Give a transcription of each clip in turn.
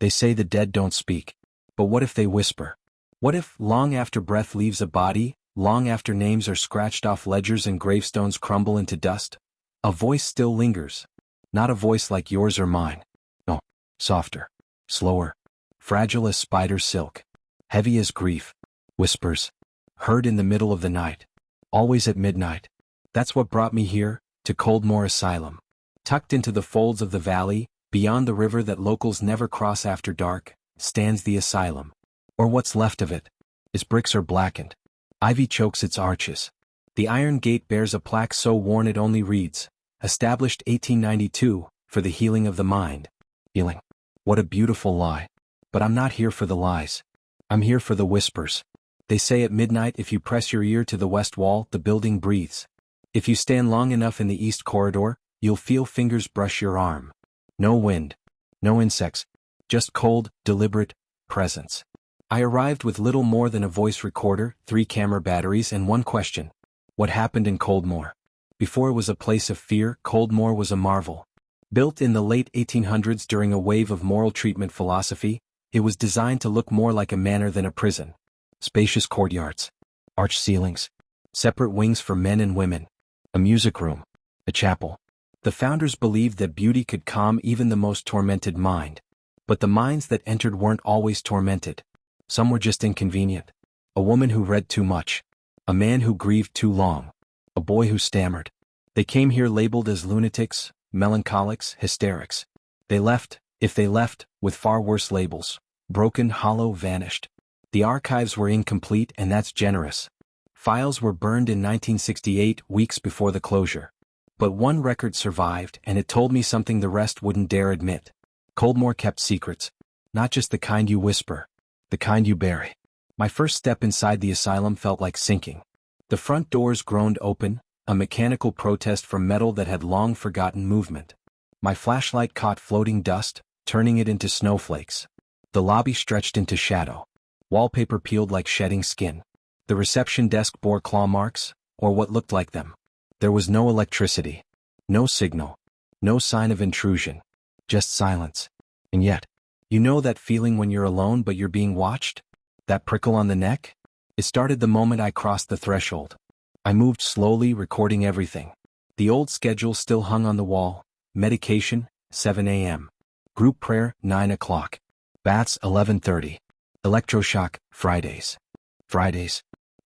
They say the dead don't speak. But what if they whisper? What if, long after breath leaves a body, long after names are scratched off ledgers and gravestones crumble into dust, a voice still lingers? Not a voice like yours or mine. No, softer, slower, fragile as spider silk, heavy as grief, whispers, heard in the middle of the night, always at midnight. That's what brought me here, to Coldmoor Asylum. Tucked into the folds of the valley, beyond the river that locals never cross after dark, stands the asylum. Or what's left of it. Its bricks are blackened. Ivy chokes its arches. The iron gate bears a plaque so worn it only reads, "Established 1892, for the healing of the mind." Healing. What a beautiful lie. But I'm not here for the lies. I'm here for the whispers. They say at midnight if you press your ear to the west wall, the building breathes. If you stand long enough in the east corridor, you'll feel fingers brush your arm. No wind. No insects. Just cold, deliberate presence. I arrived with little more than a voice recorder, 3 camera batteries, and one question. What happened in Coldmoor? Before it was a place of fear, Coldmoor was a marvel. Built in the late 1800s during a wave of moral treatment philosophy, it was designed to look more like a manor than a prison. Spacious courtyards, arched ceilings, separate wings for men and women, a music room, a chapel. The founders believed that beauty could calm even the most tormented mind. But the minds that entered weren't always tormented. Some were just inconvenient. A woman who read too much. A man who grieved too long. A boy who stammered. They came here labeled as lunatics, melancholics, hysterics. They left, if they left, with far worse labels. Broken, hollow, vanished. The archives were incomplete, and that's generous. Files were burned in 1968, weeks before the closure. But one record survived, and it told me something the rest wouldn't dare admit. Coldmoor kept secrets. Not just the kind you whisper. The kind you bury. My first step inside the asylum felt like sinking. The front doors groaned open, a mechanical protest from metal that had long forgotten movement. My flashlight caught floating dust, turning it into snowflakes. The lobby stretched into shadow. Wallpaper peeled like shedding skin. The reception desk bore claw marks, or what looked like them. There was no electricity. No signal. No sign of intrusion. Just silence. And yet, you know that feeling when you're alone but you're being watched? That prickle on the neck? It started the moment I crossed the threshold. I moved slowly, recording everything. The old schedule still hung on the wall. Medication, 7 a.m. Group prayer, 9 o'clock. Baths, 11:30. Electroshock, Fridays.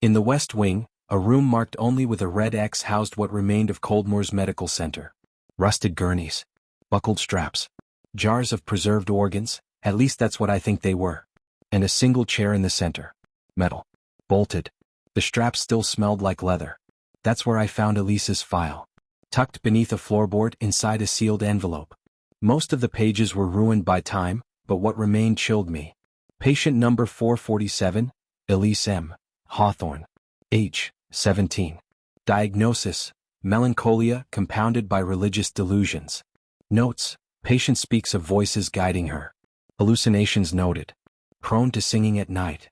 In the West Wing, a room marked only with a red X housed what remained of Coldmoor's medical center. Rusted gurneys. Buckled straps. Jars of preserved organs, at least that's what I think they were. And a single chair in the center. Metal. Bolted. The straps still smelled like leather. That's where I found Elise's file. Tucked beneath a floorboard inside a sealed envelope. Most of the pages were ruined by time, but what remained chilled me. Patient number 447, Elise M. Hawthorne. Age, 17. Diagnosis, melancholia compounded by religious delusions. Notes, patient speaks of voices guiding her. Hallucinations noted. Prone to singing at night.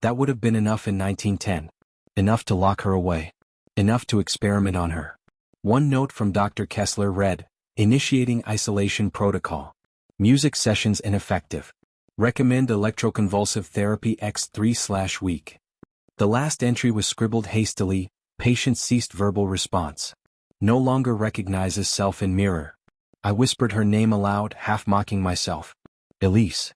That would have been enough in 1910. Enough to lock her away. Enough to experiment on her. One note from Dr. Kessler read, initiating isolation protocol. Music sessions ineffective. Recommend electroconvulsive therapy x3/week. The last entry was scribbled hastily, patient ceased verbal response. No longer recognizes self in mirror. I whispered her name aloud, half mocking myself. Elise.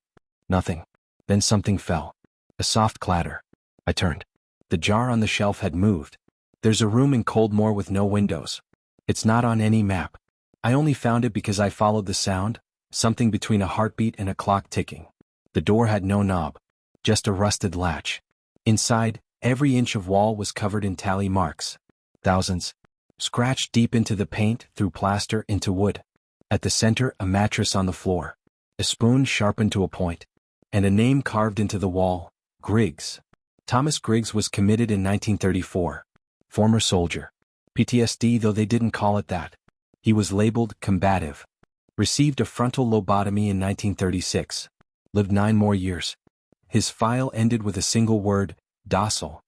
Nothing. Then something fell. A soft clatter. I turned. The jar on the shelf had moved. There's a room in Coldmoor with no windows. It's not on any map. I only found it because I followed the sound, something between a heartbeat and a clock ticking. The door had no knob. Just a rusted latch. Inside, every inch of wall was covered in tally marks. Thousands. Scratched deep into the paint, through plaster, into wood. At the center, a mattress on the floor. A spoon sharpened to a point. And a name carved into the wall, Griggs. Thomas Griggs was committed in 1934. Former soldier. PTSD, though they didn't call it that. He was labeled combative. Received a frontal lobotomy in 1936. Lived 9 more years. His file ended with a single word, docile.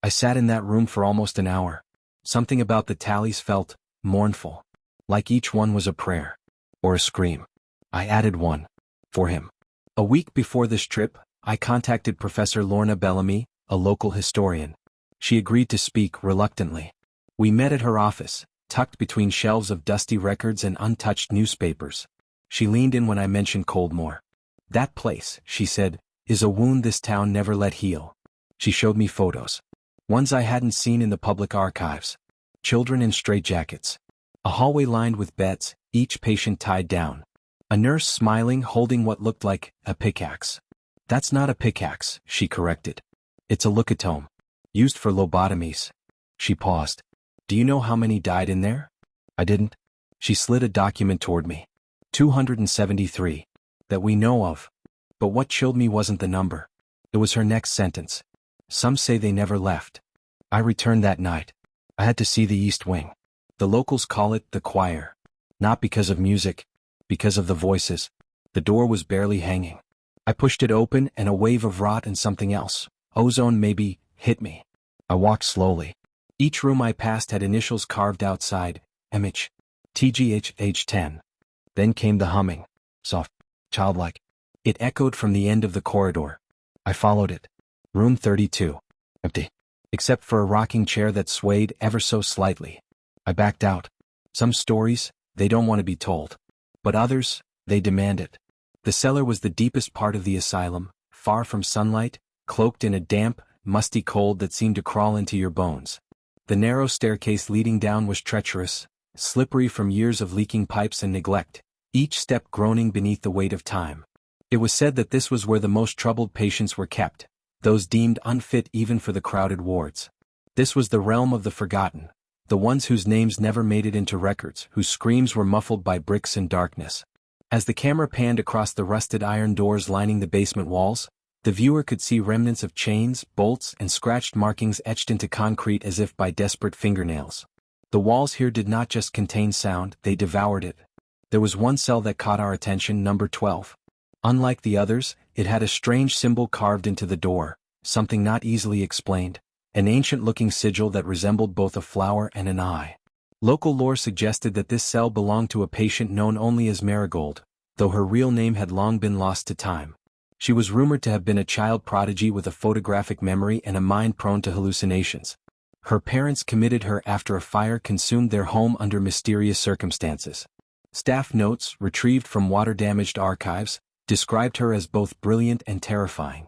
I sat in that room for almost an hour. Something about the tallies felt mournful. Like each one was a prayer. Or a scream. I added one. For him. A week before this trip, I contacted Professor Lorna Bellamy, a local historian. She agreed to speak reluctantly. We met at her office, tucked between shelves of dusty records and untouched newspapers. She leaned in when I mentioned Coldmore. "That place," she said, "is a wound this town never let heal." She showed me photos. Ones I hadn't seen in the public archives. Children in straitjackets. A hallway lined with beds, each patient tied down. A nurse smiling, holding what looked like a pickaxe. "That's not a pickaxe," she corrected. "It's a leucotome. Used for lobotomies." She paused. "Do you know how many died in there?" I didn't. She slid a document toward me. 273. That we know of. But what chilled me wasn't the number. It was her next sentence. "Some say they never left." I returned that night. I had to see the East Wing. The locals call it the choir. Not because of music, because of the voices. The door was barely hanging. I pushed it open and a wave of rot and something else, ozone maybe, hit me. I walked slowly. Each room I passed had initials carved outside, MH, TGH10. Then came the humming. Soft, childlike. It echoed from the end of the corridor. I followed it. Room 32. Empty. Except for a rocking chair that swayed ever so slightly. I backed out. Some stories, they don't want to be told. But others, they demand it. The cellar was the deepest part of the asylum, far from sunlight, cloaked in a damp, musty cold that seemed to crawl into your bones. The narrow staircase leading down was treacherous, slippery from years of leaking pipes and neglect, each step groaning beneath the weight of time. It was said that this was where the most troubled patients were kept, those deemed unfit even for the crowded wards. This was the realm of the forgotten, the ones whose names never made it into records, whose screams were muffled by bricks and darkness. As the camera panned across the rusted iron doors lining the basement walls, the viewer could see remnants of chains, bolts, and scratched markings etched into concrete as if by desperate fingernails. The walls here did not just contain sound, they devoured it. There was one cell that caught our attention, number 12. Unlike the others, it had a strange symbol carved into the door, something not easily explained, an ancient-looking sigil that resembled both a flower and an eye. Local lore suggested that this cell belonged to a patient known only as Marigold, though her real name had long been lost to time. She was rumored to have been a child prodigy with a photographic memory and a mind prone to hallucinations. Her parents committed her after a fire consumed their home under mysterious circumstances. Staff notes, retrieved from water-damaged archives, described her as both brilliant and terrifying.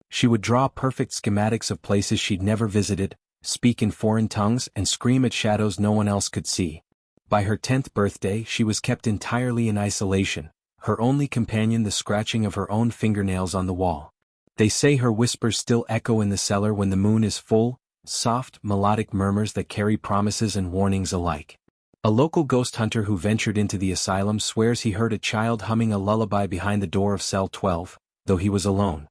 She would draw perfect schematics of places she'd never visited, speak in foreign tongues, and scream at shadows no one else could see. By her 10th birthday she was kept entirely in isolation, her only companion the scratching of her own fingernails on the wall. They say her whispers still echo in the cellar when the moon is full, soft, melodic murmurs that carry promises and warnings alike. A local ghost hunter who ventured into the asylum swears he heard a child humming a lullaby behind the door of cell 12, though he was alone.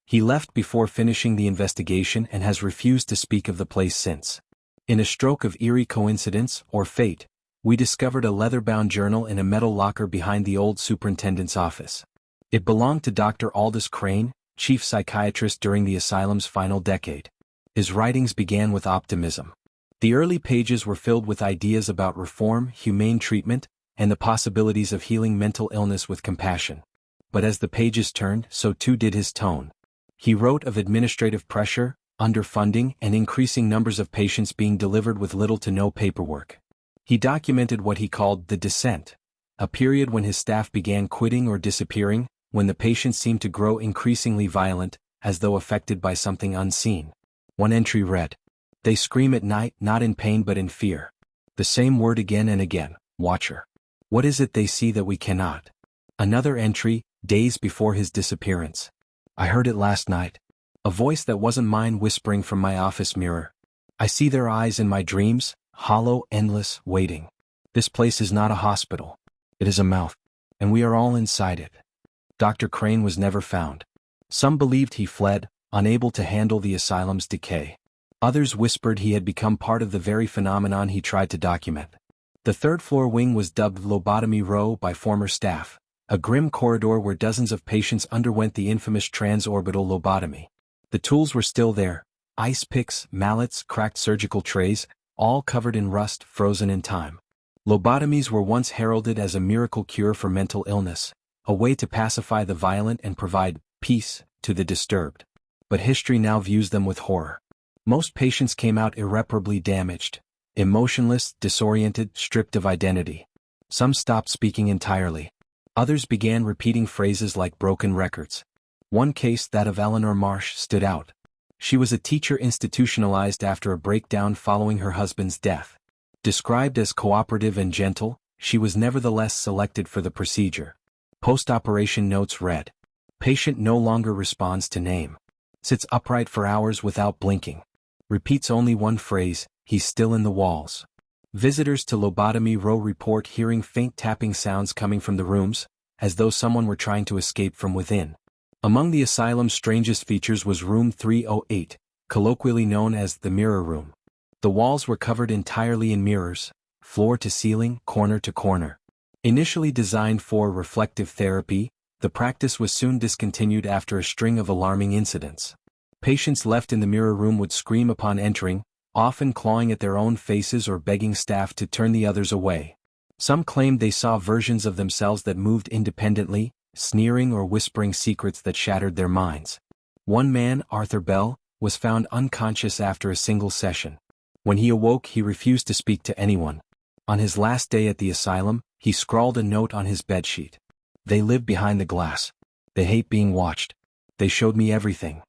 He left before finishing the investigation and has refused to speak of the place since. In a stroke of eerie coincidence, or fate, we discovered a leather-bound journal in a metal locker behind the old superintendent's office. It belonged to Dr. Aldous Crane, chief psychiatrist during the asylum's final decade. His writings began with optimism. The early pages were filled with ideas about reform, humane treatment, and the possibilities of healing mental illness with compassion. But as the pages turned, so too did his tone. He wrote of administrative pressure, underfunding, and increasing numbers of patients being delivered with little to no paperwork. He documented what he called the descent, a period when his staff began quitting or disappearing, when the patients seemed to grow increasingly violent, as though affected by something unseen. One entry read, "They scream at night, not in pain but in fear." The same word again and again, "Watcher." What is it they see that we cannot? Another entry, days before his disappearance. "I heard it last night. A voice that wasn't mine whispering from my office mirror. I see their eyes in my dreams, hollow, endless, waiting. This place is not a hospital. It is a mouth. And we are all inside it." Dr. Crane was never found. Some believed he fled, unable to handle the asylum's decay. Others whispered he had become part of the very phenomenon he tried to document. The third-floor wing was dubbed Lobotomy Row by former staff, a grim corridor where dozens of patients underwent the infamous transorbital lobotomy. The tools were still there, ice picks, mallets, cracked surgical trays, all covered in rust, frozen in time. Lobotomies were once heralded as a miracle cure for mental illness, a way to pacify the violent and provide peace to the disturbed. But history now views them with horror. Most patients came out irreparably damaged, emotionless, disoriented, stripped of identity. Some stopped speaking entirely. Others began repeating phrases like broken records. One case, that of Eleanor Marsh, stood out. She was a teacher institutionalized after a breakdown following her husband's death. Described as cooperative and gentle, she was nevertheless selected for the procedure. Post-operation notes read, "Patient no longer responds to name. Sits upright for hours without blinking. Repeats only one phrase, he's still in the walls." Visitors to lobotomy row report hearing faint tapping sounds coming from the rooms, as though someone were trying to escape from within. Among the asylum's strangest features was room 308, colloquially known as the mirror room. The walls were covered entirely in mirrors, floor to ceiling, corner to corner. Initially designed for reflective therapy, the practice was soon discontinued after a string of alarming incidents. Patients left in the mirror room would scream upon entering, often clawing at their own faces or begging staff to turn the others away. Some claimed they saw versions of themselves that moved independently, sneering or whispering secrets that shattered their minds. One man, Arthur Bell, was found unconscious after a single session. When he awoke, he refused to speak to anyone. On his last day at the asylum, he scrawled a note on his bedsheet. "They live behind the glass. They hate being watched. They showed me everything."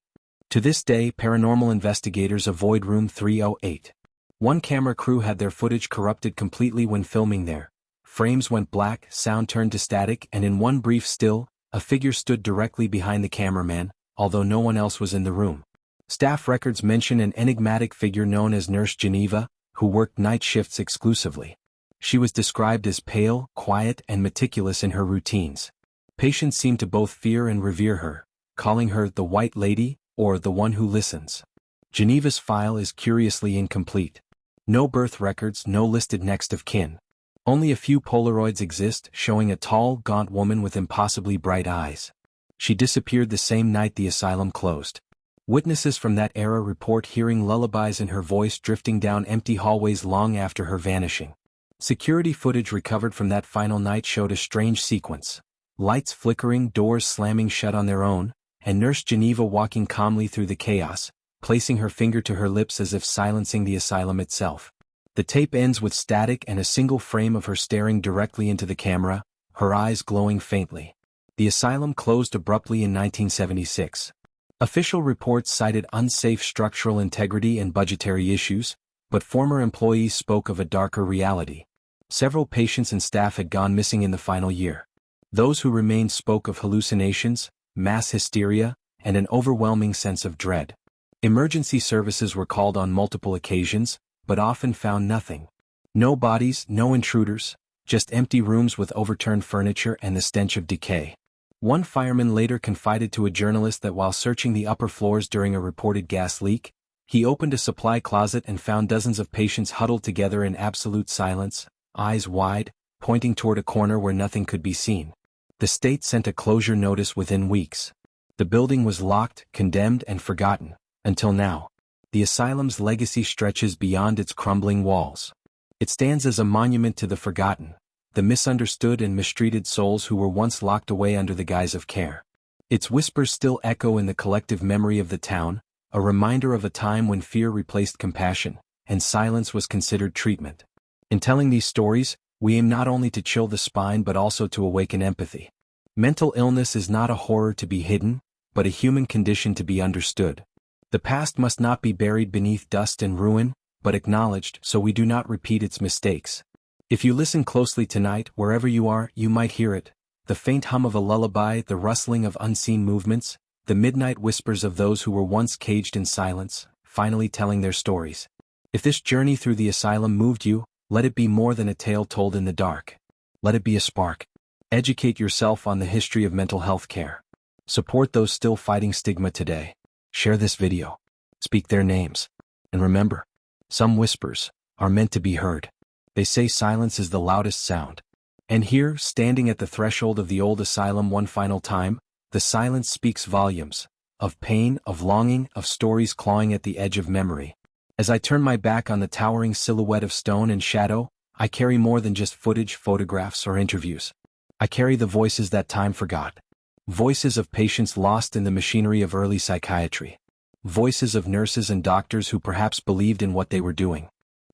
To this day, paranormal investigators avoid room 308. One camera crew had their footage corrupted completely when filming there. Frames went black, sound turned to static, and in one brief still, a figure stood directly behind the cameraman, although no one else was in the room. Staff records mention an enigmatic figure known as Nurse Geneva, who worked night shifts exclusively. She was described as pale, quiet, and meticulous in her routines. Patients seemed to both fear and revere her, calling her the White Lady, or the one who listens. Geneva's file is curiously incomplete. No birth records, no listed next of kin. Only a few Polaroids exist showing a tall, gaunt woman with impossibly bright eyes. She disappeared the same night the asylum closed. Witnesses from that era report hearing lullabies in her voice drifting down empty hallways long after her vanishing. Security footage recovered from that final night showed a strange sequence. Lights flickering, doors slamming shut on their own, and Nurse Geneva walking calmly through the chaos, placing her finger to her lips as if silencing the asylum itself. The tape ends with static and a single frame of her staring directly into the camera, her eyes glowing faintly. The asylum closed abruptly in 1976. Official reports cited unsafe structural integrity and budgetary issues, but former employees spoke of a darker reality. Several patients and staff had gone missing in the final year. Those who remained spoke of hallucinations, mass hysteria, and an overwhelming sense of dread. Emergency services were called on multiple occasions, but often found nothing. No bodies, no intruders, just empty rooms with overturned furniture and the stench of decay. One fireman later confided to a journalist that while searching the upper floors during a reported gas leak, he opened a supply closet and found dozens of patients huddled together in absolute silence, eyes wide, pointing toward a corner where nothing could be seen. The state sent a closure notice within weeks. The building was locked, condemned, and forgotten, until now. The asylum's legacy stretches beyond its crumbling walls. It stands as a monument to the forgotten, the misunderstood and mistreated souls who were once locked away under the guise of care. Its whispers still echo in the collective memory of the town, a reminder of a time when fear replaced compassion, and silence was considered treatment. In telling these stories, we aim not only to chill the spine but also to awaken empathy. Mental illness is not a horror to be hidden, but a human condition to be understood. The past must not be buried beneath dust and ruin, but acknowledged so we do not repeat its mistakes. If you listen closely tonight, wherever you are, you might hear it. The faint hum of a lullaby, the rustling of unseen movements, the midnight whispers of those who were once caged in silence, finally telling their stories. If this journey through the asylum moved you, let it be more than a tale told in the dark. Let it be a spark. Educate yourself on the history of mental health care. Support those still fighting stigma today. Share this video. Speak their names. And remember, some whispers are meant to be heard. They say silence is the loudest sound. And here, standing at the threshold of the old asylum one final time, the silence speaks volumes. Of pain, of longing, of stories clawing at the edge of memory. As I turn my back on the towering silhouette of stone and shadow, I carry more than just footage, photographs, or interviews. I carry the voices that time forgot. Voices of patients lost in the machinery of early psychiatry. Voices of nurses and doctors who perhaps believed in what they were doing,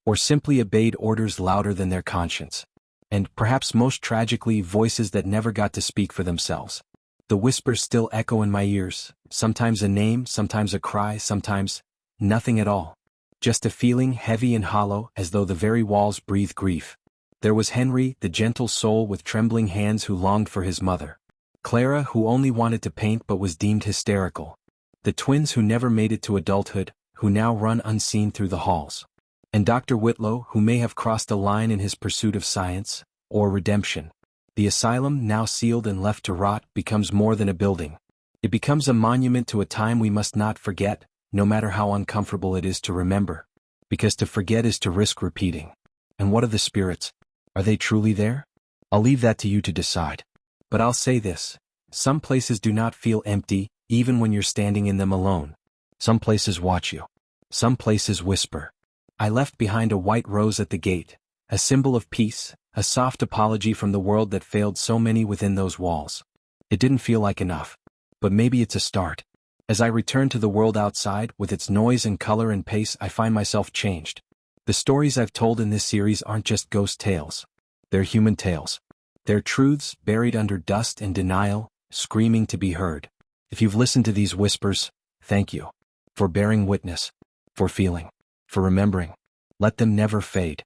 or simply obeyed orders louder than their conscience. And, perhaps most tragically, voices that never got to speak for themselves. The whispers still echo in my ears, sometimes a name, sometimes a cry, sometimes nothing at all. Just a feeling heavy and hollow, as though the very walls breathe grief. There was Henry, the gentle soul with trembling hands who longed for his mother. Clara, who only wanted to paint but was deemed hysterical. The twins who never made it to adulthood, who now run unseen through the halls. And Dr. Whitlow, who may have crossed a line in his pursuit of science, or redemption. The asylum, now sealed and left to rot, becomes more than a building. It becomes a monument to a time we must not forget, no matter how uncomfortable it is to remember. Because to forget is to risk repeating. And what of the spirits? Are they truly there? I'll leave that to you to decide. But I'll say this. Some places do not feel empty, even when you're standing in them alone. Some places watch you. Some places whisper. I left behind a white rose at the gate, a symbol of peace, a soft apology from the world that failed so many within those walls. It didn't feel like enough. But maybe it's a start. As I return to the world outside, with its noise and color and pace, I find myself changed. The stories I've told in this series aren't just ghost tales. They're human tales. They're truths buried under dust and denial, screaming to be heard. If you've listened to these whispers, thank you. For bearing witness. For feeling. For remembering. Let them never fade.